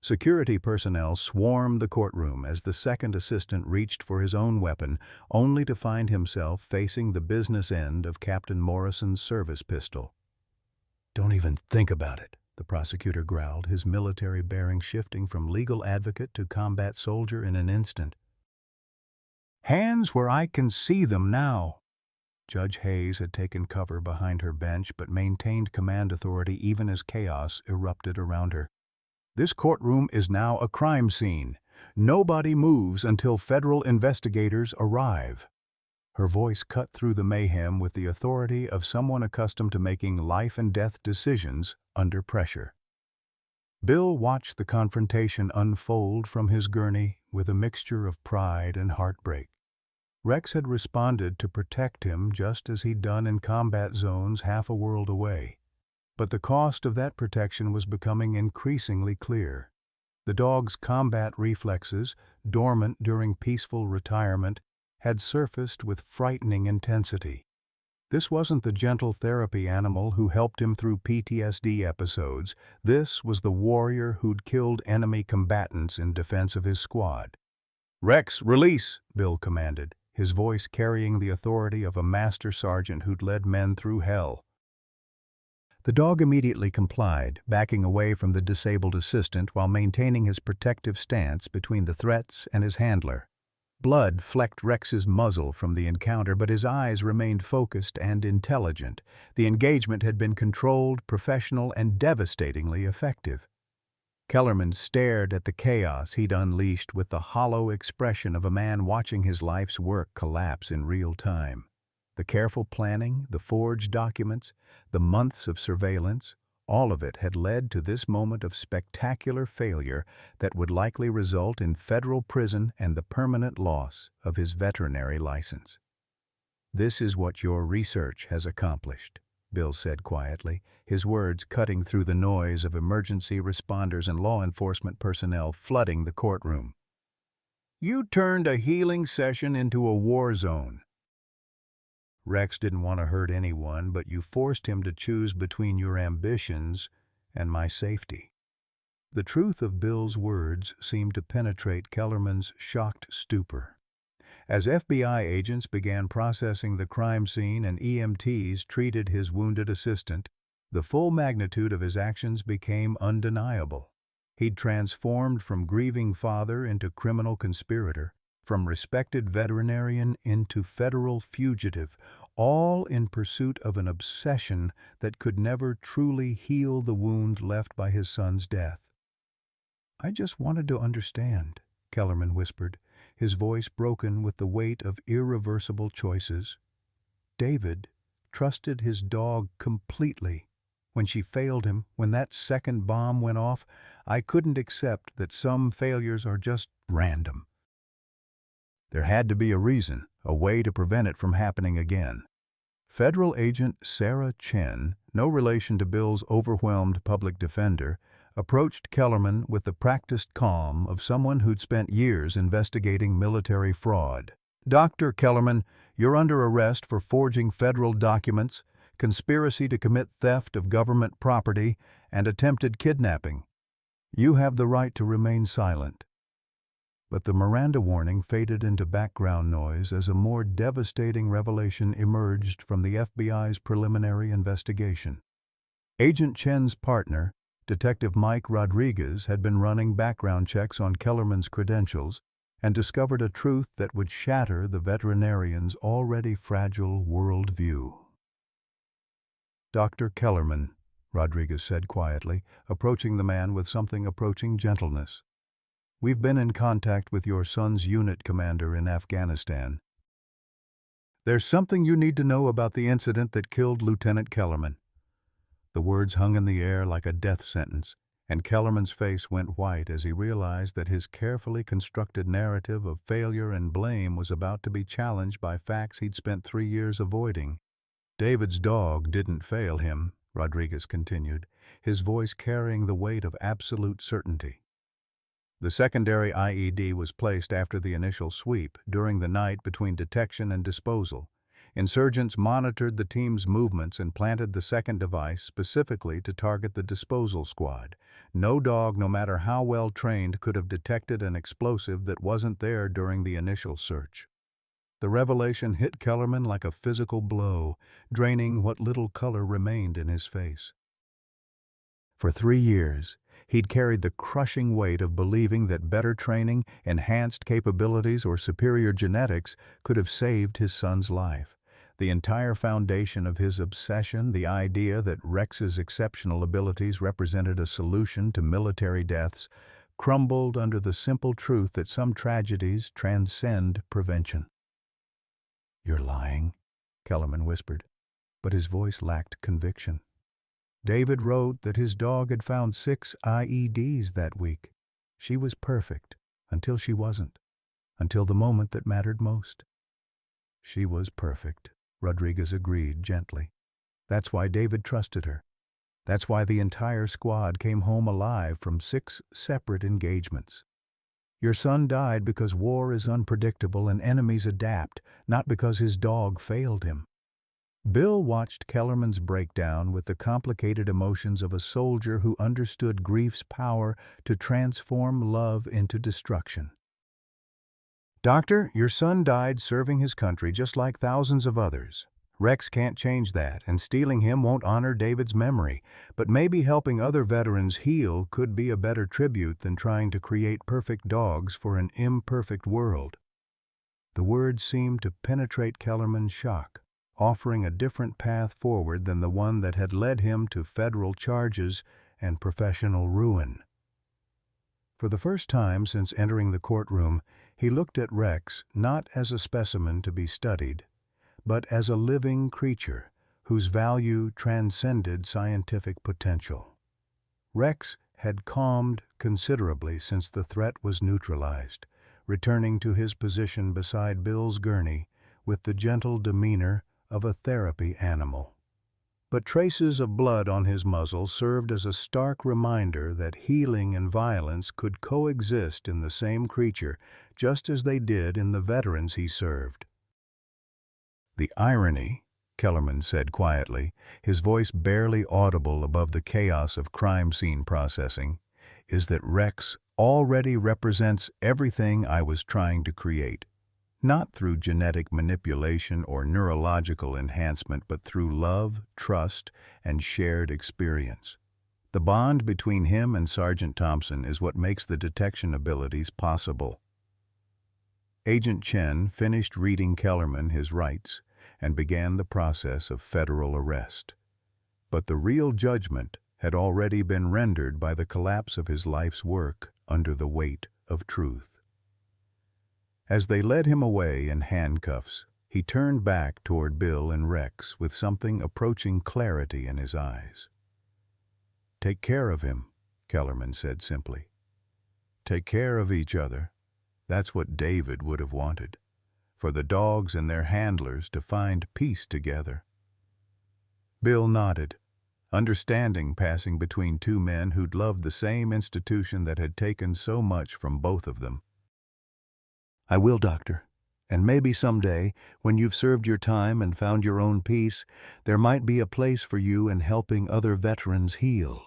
Security personnel swarmed the courtroom as the second assistant reached for his own weapon, only to find himself facing the business end of Captain Morrison's service pistol. "Don't even think about it," the prosecutor growled, his military bearing shifting from legal advocate to combat soldier in an instant. "Hands where I can see them now." Judge Hayes had taken cover behind her bench but maintained command authority even as chaos erupted around her. "This courtroom is now a crime scene. Nobody moves until federal investigators arrive." Her voice cut through the mayhem with the authority of someone accustomed to making life-and-death decisions under pressure. Bill watched the confrontation unfold from his gurney with a mixture of pride and heartbreak. Rex had responded to protect him just as he'd done in combat zones half a world away. But the cost of that protection was becoming increasingly clear. The dog's combat reflexes, dormant during peaceful retirement, had surfaced with frightening intensity. This wasn't the gentle therapy animal who helped him through PTSD episodes. This was the warrior who'd killed enemy combatants in defense of his squad. "Rex, release!" Bill commanded, his voice carrying the authority of a master sergeant who'd led men through hell. The dog immediately complied, backing away from the disabled assistant while maintaining his protective stance between the threats and his handler. Blood flecked Rex's muzzle from the encounter, but his eyes remained focused and intelligent. The engagement had been controlled, professional, and devastatingly effective. Kellerman stared at the chaos he'd unleashed with the hollow expression of a man watching his life's work collapse in real time. The careful planning, the forged documents, the months of surveillance, all of it had led to this moment of spectacular failure that would likely result in federal prison and the permanent loss of his veterinary license. "This is what your research has accomplished," Bill said quietly, his words cutting through the noise of emergency responders and law enforcement personnel flooding the courtroom. "You turned a healing session into a war zone. Rex didn't want to hurt anyone, but you forced him to choose between your ambitions and my safety." The truth of Bill's words seemed to penetrate Kellerman's shocked stupor. As FBI agents began processing the crime scene and EMTs treated his wounded assistant, the full magnitude of his actions became undeniable. He'd transformed from grieving father into criminal conspirator, from respected veterinarian into federal fugitive, all in pursuit of an obsession that could never truly heal the wound left by his son's death. "I just wanted to understand," Kellerman whispered, his voice broken with the weight of irreversible choices. "David trusted his dog completely. When she failed him, when that second bomb went off, I couldn't accept that some failures are just random. There had to be a reason, a way to prevent it from happening again." Federal agent Sarah Chen, no relation to Bill's overwhelmed public defender, approached Kellerman with the practiced calm of someone who'd spent years investigating military fraud. "Dr. Kellerman, you're under arrest for forging federal documents, conspiracy to commit theft of government property, and attempted kidnapping. You have the right to remain silent." But the Miranda warning faded into background noise as a more devastating revelation emerged from the FBI's preliminary investigation. Agent Chen's partner, Detective Mike Rodriguez, had been running background checks on Kellerman's credentials and discovered a truth that would shatter the veterinarian's already fragile worldview. "Dr. Kellerman," Rodriguez said quietly, approaching the man with something approaching gentleness. "We've been in contact with your son's unit commander in Afghanistan. There's something you need to know about the incident that killed Lieutenant Kellerman." The words hung in the air like a death sentence, and Kellerman's face went white as he realized that his carefully constructed narrative of failure and blame was about to be challenged by facts he'd spent 3 years avoiding. "David's dog didn't fail him," Rodriguez continued, his voice carrying the weight of absolute certainty. "The secondary IED was placed after the initial sweep, during the night between detection and disposal. Insurgents monitored the team's movements and planted the second device specifically to target the disposal squad. No dog, no matter how well trained, could have detected an explosive that wasn't there during the initial search." The revelation hit Kellerman like a physical blow, draining what little color remained in his face. For 3 years, he'd carried the crushing weight of believing that better training, enhanced capabilities, or superior genetics could have saved his son's life. The entire foundation of his obsession, the idea that Rex's exceptional abilities represented a solution to military deaths, crumbled under the simple truth that some tragedies transcend prevention. "You're lying," Kellerman whispered, but his voice lacked conviction. "David wrote that his dog had found 6 IEDs that week. She was perfect, until she wasn't, until the moment that mattered most. She was perfect, Rodriguez agreed gently. That's why David trusted her. That's why the entire squad came home alive from 6 separate engagements. Your son died because war is unpredictable and enemies adapt, not because his dog failed him. Bill watched Kellerman's breakdown with the complicated emotions of a soldier who understood grief's power to transform love into destruction. Doctor, your son died serving his country just like thousands of others. Rex can't change that, and stealing him won't honor David's memory, but maybe helping other veterans heal could be a better tribute than trying to create perfect dogs for an imperfect world. The words seemed to penetrate Kellerman's shock, offering a different path forward than the one that had led him to federal charges and professional ruin. For the first time since entering the courtroom, he looked at Rex not as a specimen to be studied, but as a living creature whose value transcended scientific potential. Rex had calmed considerably since the threat was neutralized, returning to his position beside Bill's gurney with the gentle demeanor of a therapy animal. But traces of blood on his muzzle served as a stark reminder that healing and violence could coexist in the same creature, just as they did in the veterans he served. The irony, Kellerman said quietly, his voice barely audible above the chaos of crime scene processing, is that Rex already represents everything I was trying to create. Not through genetic manipulation or neurological enhancement, but through love, trust, and shared experience. The bond between him and Sergeant Thompson is what makes the detection abilities possible. Agent Chen finished reading Kellerman his rights and began the process of federal arrest. But the real judgment had already been rendered by the collapse of his life's work under the weight of truth. As they led him away in handcuffs, he turned back toward Bill and Rex with something approaching clarity in his eyes. "Take care of him," Kellerman said simply. "Take care of each other. That's what David would have wanted, for the dogs and their handlers to find peace together." Bill nodded, understanding passing between two men who'd loved the same institution that had taken so much from both of them. "I will, Doctor. And maybe someday, when you've served your time and found your own peace, there might be a place for you in helping other veterans heal.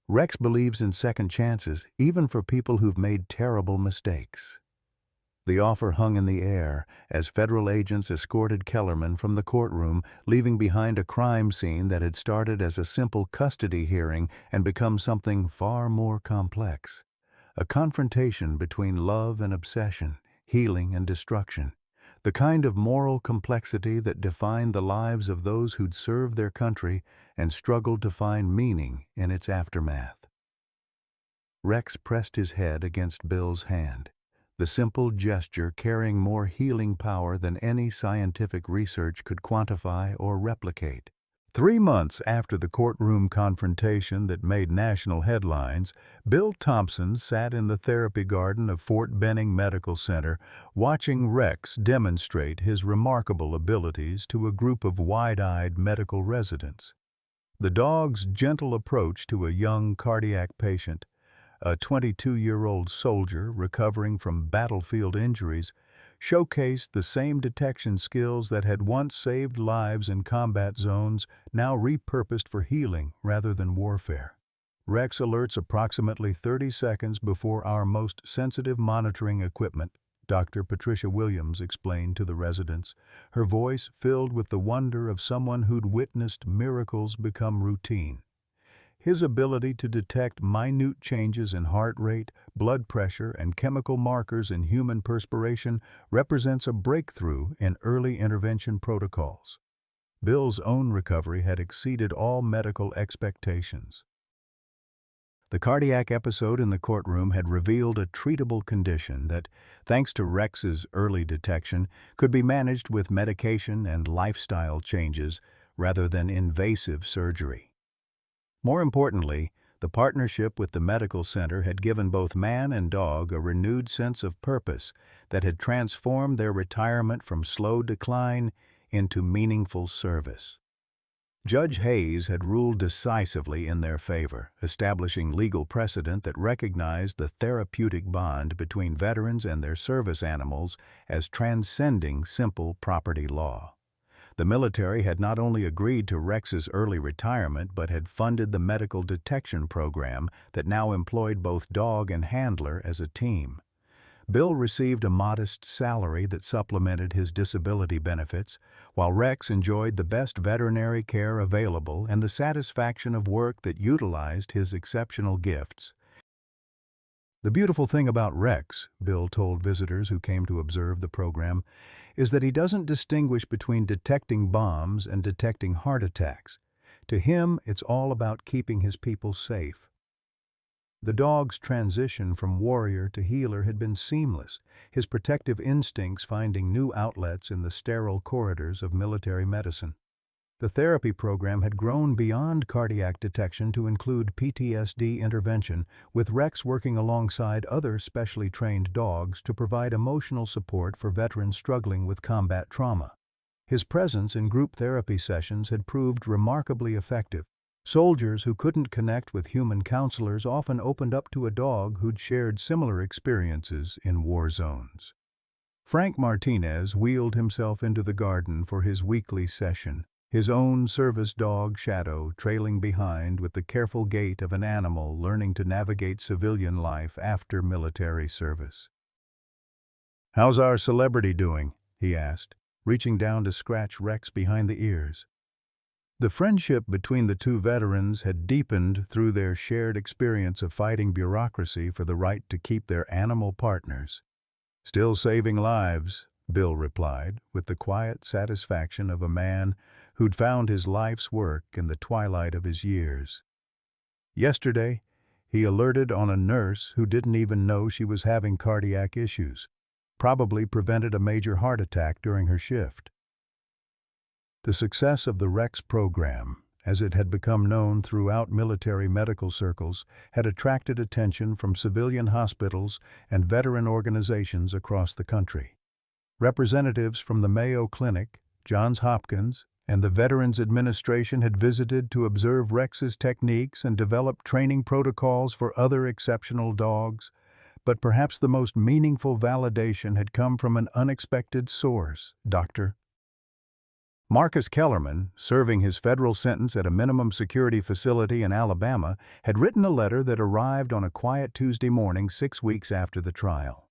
Rex believes in second chances, even for people who've made terrible mistakes." The offer hung in the air as federal agents escorted Kellerman from the courtroom, leaving behind a crime scene that had started as a simple custody hearing and become something far more complex. A confrontation between love and obsession, healing and destruction, the kind of moral complexity that defined the lives of those who'd served their country and struggled to find meaning in its aftermath. Rex pressed his head against Bill's hand, the simple gesture carrying more healing power than any scientific research could quantify or replicate. 3 months after the courtroom confrontation that made national headlines, Bill Thompson sat in the therapy garden of Fort Benning Medical Center, watching Rex demonstrate his remarkable abilities to a group of wide-eyed medical residents. The dog's gentle approach to a young cardiac patient, a 22-year-old soldier recovering from battlefield injuries, showcased the same detection skills that had once saved lives in combat zones, now repurposed for healing rather than warfare. Rex alerts approximately 30 seconds before our most sensitive monitoring equipment, Dr. Patricia Williams explained to the residents, her voice filled with the wonder of someone who'd witnessed miracles become routine. His ability to detect minute changes in heart rate, blood pressure, and chemical markers in human perspiration represents a breakthrough in early intervention protocols. Bill's own recovery had exceeded all medical expectations. The cardiac episode in the courtroom had revealed a treatable condition that, thanks to Rex's early detection, could be managed with medication and lifestyle changes rather than invasive surgery. More importantly, The partnership with the medical center had given both man and dog a renewed sense of purpose that had transformed their retirement from slow decline into meaningful service. Judge Hayes had ruled decisively in their favor, establishing legal precedent that recognized the therapeutic bond between veterans and their service animals as transcending simple property law. The military had not only agreed to Rex's early retirement but had funded the medical detection program that now employed both dog and handler as a team. Bill received a modest salary that supplemented his disability benefits, while Rex enjoyed the best veterinary care available and the satisfaction of work that utilized his exceptional gifts. The beautiful thing about Rex, Bill told visitors who came to observe the program, is that he doesn't distinguish between detecting bombs and detecting heart attacks. To him, it's all about keeping his people safe. The dog's transition from warrior to healer had been seamless, his protective instincts finding new outlets in the sterile corridors of military medicine. The therapy program had grown beyond cardiac detection to include PTSD intervention, with Rex working alongside other specially trained dogs to provide emotional support for veterans struggling with combat trauma. His presence in group therapy sessions had proved remarkably effective. Soldiers who couldn't connect with human counselors often opened up to a dog who'd shared similar experiences in war zones. Frank Martinez wheeled himself into the garden for his weekly session, his own service dog Shadow trailing behind with the careful gait of an animal learning to navigate civilian life after military service. "How's our celebrity doing?" he asked, reaching down to scratch Rex behind the ears. The friendship between the two veterans had deepened through their shared experience of fighting bureaucracy for the right to keep their animal partners. "Still saving lives," Bill replied, with the quiet satisfaction of a man who'd found his life's work in the twilight of his years. Yesterday, he alerted on a nurse who didn't even know she was having cardiac issues, probably prevented a major heart attack during her shift. The success of the Rex program, as it had become known throughout military medical circles, had attracted attention from civilian hospitals and veteran organizations across the country. Representatives from the Mayo Clinic, Johns Hopkins, and the Veterans Administration had visited to observe Rex's techniques and develop training protocols for other exceptional dogs, but perhaps the most meaningful validation had come from an unexpected source, Dr. Marcus Kellerman, serving his federal sentence at a minimum security facility in Alabama, had written a letter that arrived on a quiet Tuesday morning 6 weeks after the trial.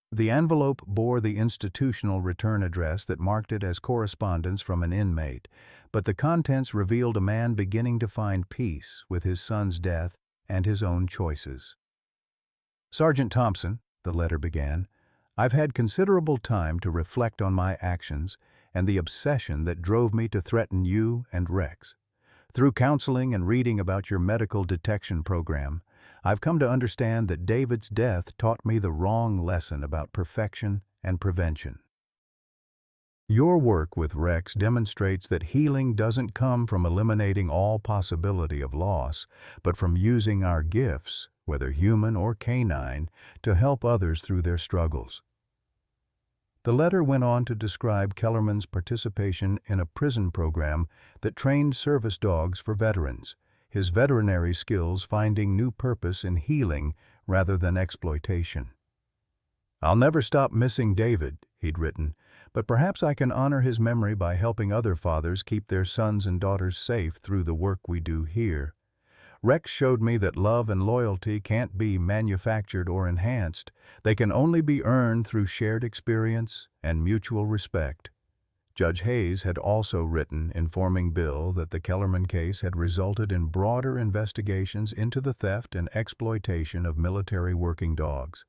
The envelope bore the institutional return address that marked it as correspondence from an inmate, but the contents revealed a man beginning to find peace with his son's death and his own choices. "Sergeant Thompson," the letter began, "I've had considerable time to reflect on my actions and the obsession that drove me to threaten you and Rex. Through counseling and reading about your medical detection program, I've come to understand that David's death taught me the wrong lesson about perfection and prevention. Your work with Rex demonstrates that healing doesn't come from eliminating all possibility of loss, but from using our gifts, whether human or canine, to help others through their struggles." The letter went on to describe Kellerman's participation in a prison program that trained service dogs for veterans, his veterinary skills finding new purpose in healing rather than exploitation. "I'll never stop missing David," he'd written, "but perhaps I can honor his memory by helping other fathers keep their sons and daughters safe through the work we do here. Rex showed me that love and loyalty can't be manufactured or enhanced. They can only be earned through shared experience and mutual respect." Judge Hayes had also written informing Bill that the Kellerman case had resulted in broader investigations into the theft and exploitation of military working dogs.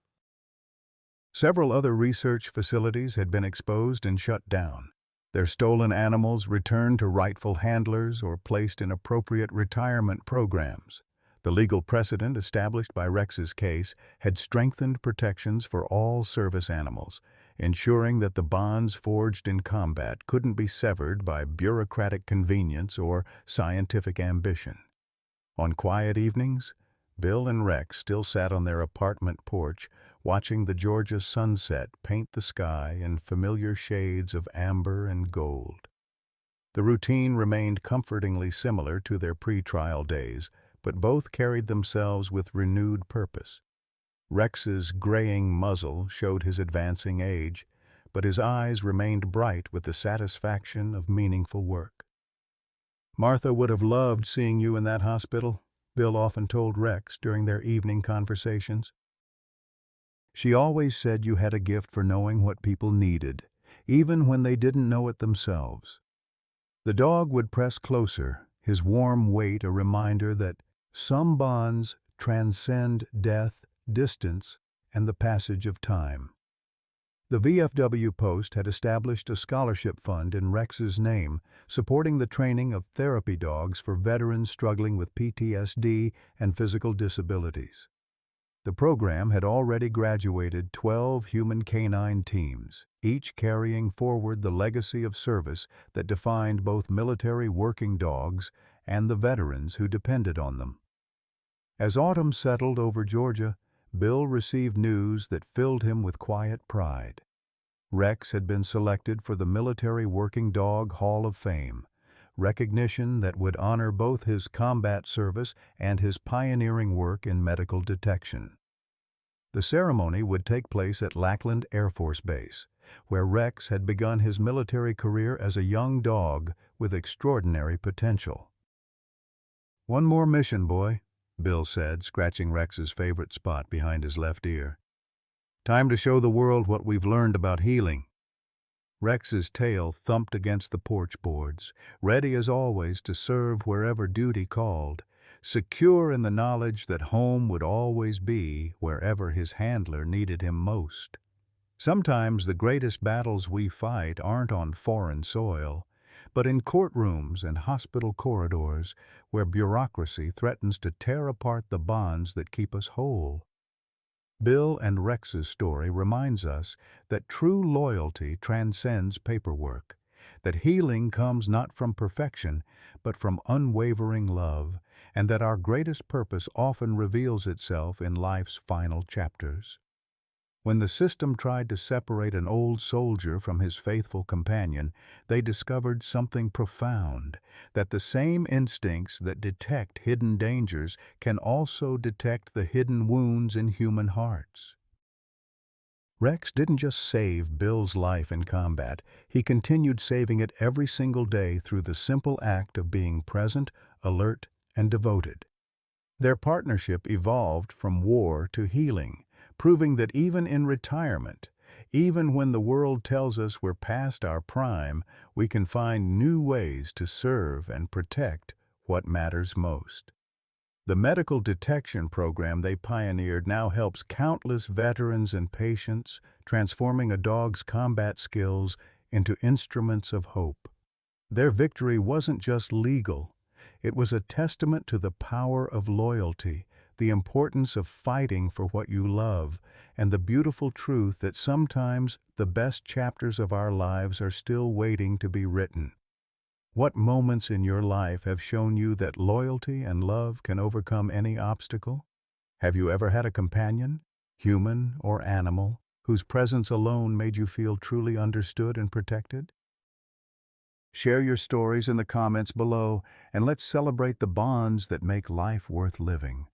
Several other research facilities had been exposed and shut down, their stolen animals returned to rightful handlers or placed in appropriate retirement programs. The legal precedent established by Rex's case had strengthened protections for all service animals, ensuring that the bonds forged in combat couldn't be severed by bureaucratic convenience or scientific ambition. On quiet evenings, Bill and Rex still sat on their apartment porch, watching the Georgia sunset paint the sky in familiar shades of amber and gold. The routine remained comfortingly similar to their pre-trial days, but both carried themselves with renewed purpose. Rex's graying muzzle showed his advancing age, but his eyes remained bright with the satisfaction of meaningful work. "Martha would have loved seeing you in that hospital," Bill often told Rex during their evening conversations. "She always said you had a gift for knowing what people needed, even when they didn't know it themselves." The dog would press closer, his warm weight a reminder that some bonds transcend death, distance, and the passage of time. The VFW Post had established a scholarship fund in Rex's name, supporting the training of therapy dogs for veterans struggling with PTSD and physical disabilities. The program had already graduated 12 human canine teams, each carrying forward the legacy of service that defined both military working dogs and the veterans who depended on them. As autumn settled over Georgia, Bill received news that filled him with quiet pride. Rex had been selected for the Military Working Dog Hall of Fame, recognition that would honor both his combat service and his pioneering work in medical detection. The ceremony would take place at Lackland Air Force Base, where Rex had begun his military career as a young dog with extraordinary potential. "One more mission, boy," Bill said, scratching Rex's favorite spot behind his left ear. "Time to show the world what we've learned about healing." Rex's tail thumped against the porch boards, ready as always to serve wherever duty called, secure in the knowledge that home would always be wherever his handler needed him most. Sometimes the greatest battles we fight aren't on foreign soil, but in courtrooms and hospital corridors where bureaucracy threatens to tear apart the bonds that keep us whole. Bill and Rex's story reminds us that true loyalty transcends paperwork, that healing comes not from perfection, but from unwavering love, and that our greatest purpose often reveals itself in life's final chapters. When the system tried to separate an old soldier from his faithful companion, they discovered something profound, that the same instincts that detect hidden dangers can also detect the hidden wounds in human hearts. Rex didn't just save Bill's life in combat, he continued saving it every single day through the simple act of being present, alert, and devoted. Their partnership evolved from war to healing, proving that even in retirement, even when the world tells us we're past our prime, we can find new ways to serve and protect what matters most. The medical detection program they pioneered now helps countless veterans and patients, transforming a dog's combat skills into instruments of hope. Their victory wasn't just legal, it was a testament to the power of loyalty, the importance of fighting for what you love, and the beautiful truth that sometimes the best chapters of our lives are still waiting to be written. What moments in your life have shown you that loyalty and love can overcome any obstacle? Have you ever had a companion, human or animal, whose presence alone made you feel truly understood and protected? Share your stories in the comments below, and let's celebrate the bonds that make life worth living.